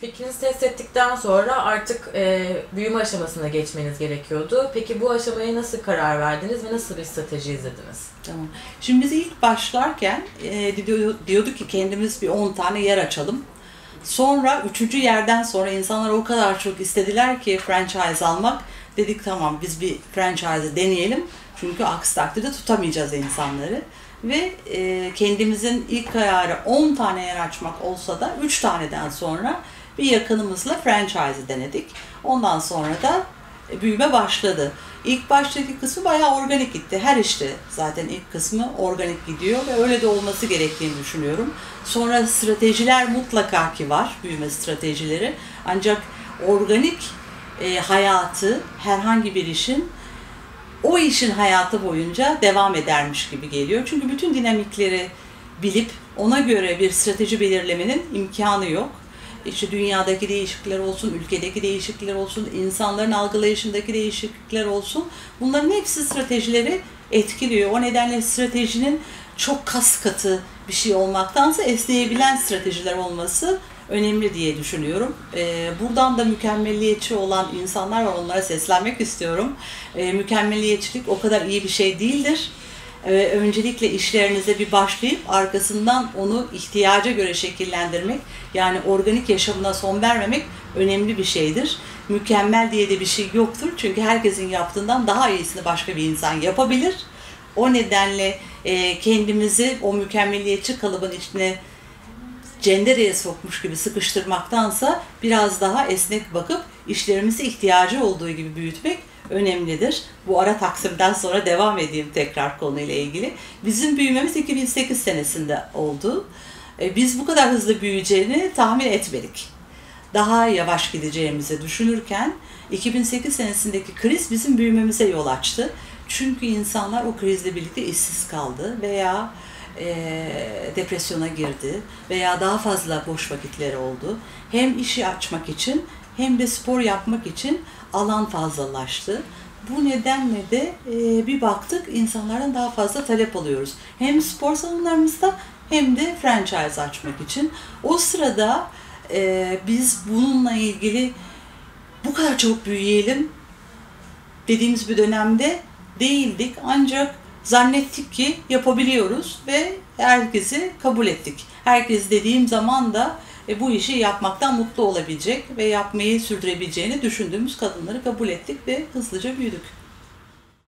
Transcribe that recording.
Fikrinizi test ettikten sonra artık büyüme aşamasına geçmeniz gerekiyordu. Peki bu aşamaya nasıl karar verdiniz ve nasıl bir strateji izlediniz? Tamam. Şimdi biz ilk başlarken diyorduk ki kendimiz bir 10 tane yer açalım. Sonra 3. yerden sonra insanlar o kadar çok istediler ki franchise almak. Dedik tamam biz bir franchise deneyelim. Çünkü aksi takdirde tutamayacağız insanları. Ve kendimizin ilk kararı 10 tane yer açmak olsa da 3 taneden sonra bir yakınımızla franchise denedik. Ondan sonra da büyüme başladı. İlk baştaki kısmı bayağı organik gitti. Her işte zaten ilk kısmı organik gidiyor ve öyle de olması gerektiğini düşünüyorum. Sonra stratejiler mutlaka ki var, büyüme stratejileri. Ancak organik hayatı herhangi bir işin o işin hayatı boyunca devam edermiş gibi geliyor. Çünkü bütün dinamikleri bilip ona göre bir strateji belirlemenin imkanı yok. İşte dünyadaki değişiklikler olsun, ülkedeki değişiklikler olsun, insanların algılayışındaki değişiklikler olsun. Bunların hepsi stratejileri etkiliyor. O nedenle stratejinin çok kas katı bir şey olmaktansa esneyebilen stratejiler olması önemli diye düşünüyorum. Buradan da mükemmeliyetçi olan insanlar var, onlara seslenmek istiyorum. Mükemmeliyetçilik o kadar iyi bir şey değildir. Öncelikle işlerinize bir başlayıp arkasından onu ihtiyaca göre şekillendirmek, yani organik yaşamına son vermemek önemli bir şeydir. Mükemmel diye de bir şey yoktur. Çünkü herkesin yaptığından daha iyisini başka bir insan yapabilir. O nedenle kendimizi o mükemmeliyetçi kalıbın içine cendereye sokmuş gibi sıkıştırmaktansa biraz daha esnek bakıp işlerimizi ihtiyacı olduğu gibi büyütmek önemlidir. Bu ara taksimden sonra devam edeyim tekrar konuyla ilgili. Bizim büyümemiz 2008 senesinde oldu. Biz bu kadar hızlı büyüyeceğini tahmin etmedik. Daha yavaş gideceğimizi düşünürken 2008 senesindeki kriz bizim büyümemize yol açtı. Çünkü insanlar o krizle birlikte işsiz kaldı veya depresyona girdi veya daha fazla boş vakitleri oldu. Hem işi açmak için hem de spor yapmak için alan fazlalaştı. Bu nedenle de bir baktık insanlardan daha fazla talep alıyoruz. Hem spor salonlarımızda hem de franchise açmak için. O sırada biz bununla ilgili bu kadar çok büyüyelim dediğimiz bir dönemde değildik. Ancak zannettik ki yapabiliyoruz ve herkesi kabul ettik. Herkes dediğim zaman da bu işi yapmaktan mutlu olabilecek ve yapmayı sürdürebileceğini düşündüğümüz kadınları kabul ettik ve hızlıca büyüdük.